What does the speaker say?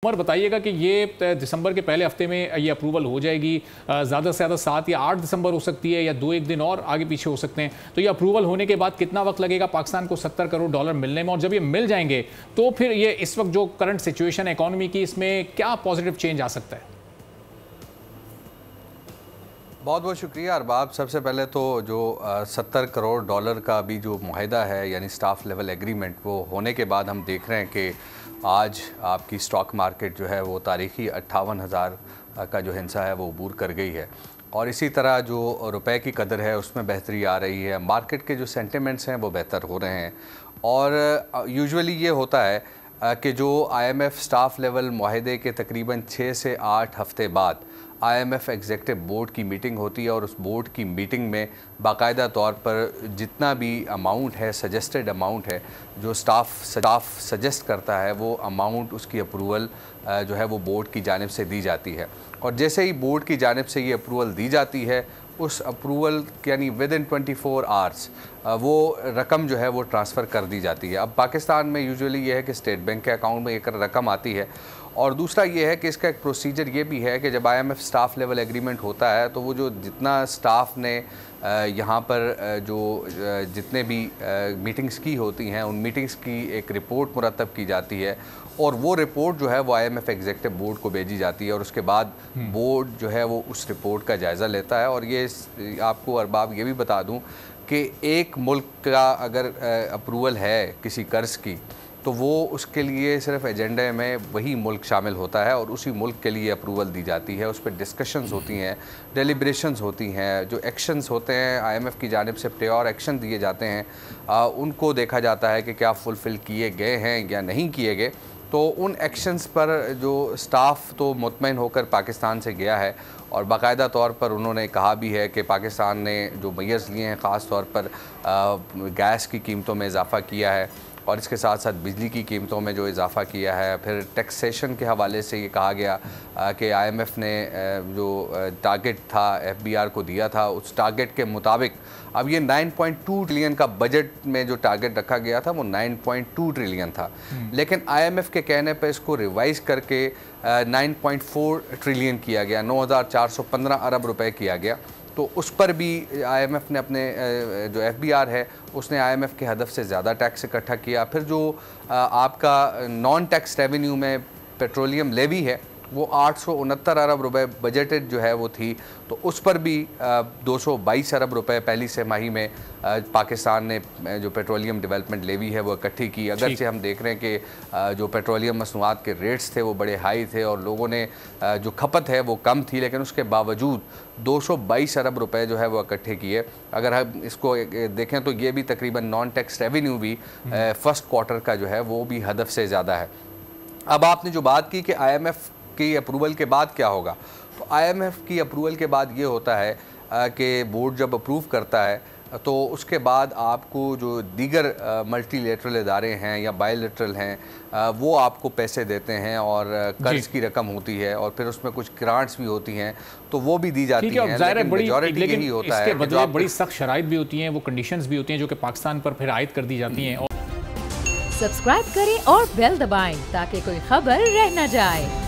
उमर बताइएगा कि ये दिसंबर के पहले हफ्ते में ये अप्रूवल हो जाएगी, ज़्यादा से ज़्यादा 7 या 8 दिसंबर हो सकती है या 2-1 दिन और आगे पीछे हो सकते हैं। तो ये अप्रूवल होने के बाद कितना वक्त लगेगा पाकिस्तान को $70 करोड़ मिलने में, और जब ये मिल जाएंगे तो फिर ये इस वक्त जो करंट सिचुएशन है इकॉनमी की, इसमें क्या पॉजिटिव चेंज आ सकता है? बहुत बहुत शुक्रिया अरबाब। सबसे पहले तो जो $70 करोड़ का भी जो मुआहिदा है यानी स्टाफ लेवल एग्रीमेंट, वो होने के बाद हम देख रहे हैं कि आज आपकी स्टॉक मार्केट जो है वो तारीखी 58,000 का जो हिस्सा है वो अबूर कर गई है, और इसी तरह जो रुपए की कदर है उसमें बेहतरी आ रही है। मार्केट के जो सेंटिमेंट्स हैं वो बेहतर हो रहे हैं, और यूजुअली ये होता है कि जो IMF स्टाफ लेवल मुआहिदे के तकरीबन 6 से 8 हफ्ते बाद IMF एग्जेक्टिव बोर्ड की मीटिंग होती है, और उस बोर्ड की मीटिंग में बाकायदा तौर पर जितना भी अमाउंट है, सजेस्टेड अमाउंट है, जो स्टाफ सजेस्ट करता है, वो अमाउंट उसकी अप्रूवल जो है वो बोर्ड की जानिब से दी जाती है। और जैसे ही बोर्ड की जानिब से ये अप्रूवल दी जाती है, उस अप्रूवल यानी विद इन 24 आवर्स वो रकम जो है वो ट्रांसफ़र कर दी जाती है। अब पाकिस्तान में यूजुअली ये है कि स्टेट बैंक के अकाउंट में एक रकम आती है, और दूसरा ये है कि इसका एक प्रोसीजर ये भी है कि जब IMF स्टाफ लेवल एग्रीमेंट होता है तो वो जो जितना स्टाफ ने यहाँ पर जो जितने भी मीटिंग्स की होती हैं, उन मीटिंग्स की एक रिपोर्ट मुरतब की जाती है, और वो रिपोर्ट जो है वो IMF एग्जेक्टिव बोर्ड को भेजी जाती है, और उसके बाद बोर्ड जो है वो उस रिपोर्ट का जायज़ा लेता है। और ये आपको अरबाब ये भी बता दूँ कि एक मुल्क का अगर अप्रूवल है किसी कर्ज़ की, तो वो उसके लिए सिर्फ एजेंडे में वही मुल्क शामिल होता है, और उसी मुल्क के लिए अप्रूवल दी जाती है। उस पर डिस्कशंस होती हैं, डेलिब्रेशंस होती हैं, जो एक्शंस होते हैं IMF की जानिब से प्रायोर एक्शन दिए जाते हैं, उनको देखा जाता है कि क्या फुलफ़िल किए गए हैं या नहीं किए गए। तो उन एक्शंस पर जो स्टाफ तो मुतमईन होकर पाकिस्तान से गया है, और बाकायदा तौर पर उन्होंने कहा भी है कि पाकिस्तान ने जो मेजर्स लिए हैं, ख़ास तौर पर गैस की कीमतों में इजाफ़ा किया है, और इसके साथ साथ बिजली की कीमतों में जो इजाफ़ा किया है। फिर टैक्सेशन के हवाले से ये कहा गया कि IMF ने जो टारगेट था FBR को दिया था, उस टारगेट के मुताबिक अब ये 9.2 ट्रिलियन का बजट में जो टारगेट रखा गया था वो 9.2 ट्रिलियन था, लेकिन IMF के कहने पर इसको रिवाइज़ करके 9.4 ट्रिलियन किया गया, 9,415 अरब रुपए किया गया। तो उस पर भी IMF ने अपने जो FBR है उसने IMF के हदफ से ज़्यादा टैक्स इकट्ठा किया। फिर जो आपका नॉन टैक्स रेवेन्यू में पेट्रोलियम लेवी है वो 869 अरब रुपए बजटेड जो है वो थी, तो उस पर भी 222 अरब रुपए पहली तिमाही में पाकिस्तान ने जो पेट्रोलियम डेवलपमेंट लेवी है वो इकट्ठी की। अगर से हम देख रहे हैं कि जो पेट्रोलियम मसनूआत के रेट्स थे वो बड़े हाई थे, और लोगों ने जो खपत है वो कम थी, लेकिन उसके बावजूद 222 अरब रुपए जो है वो इकट्ठे किए। अगर हम इसको देखें तो ये भी तकरीबन नॉन टैक्स रेवेन्यू भी फर्स्ट क्वार्टर का जो है वो भी हदफ से ज़्यादा है। अब आपने जो बात की कि IMF की अप्रूवल के बाद क्या होगा, तो IMF की अप्रूवल के बाद ये होता है कि बोर्ड जब अप्रूव करता है तो उसके बाद आपको जो दीगर मल्टीलेटरल इदारे हैं या बायलेटरल हैं वो आपको पैसे देते हैं, और कर्ज की रकम होती है, और फिर उसमें कुछ ग्रांट्स भी होती हैं तो वो भी दी जाती हैं। लेकिन मेजॉरिटी यही होता है इसके बदले बड़ी सख्त शराइत भी होती हैं, वो कंडीशंस भी होती हैं जो कि पाकिस्तान पर फिर आयद कर दी जाती हैं। सब्सक्राइब करें और बेल दबाएं ताकि कोई खबर रह न जाए।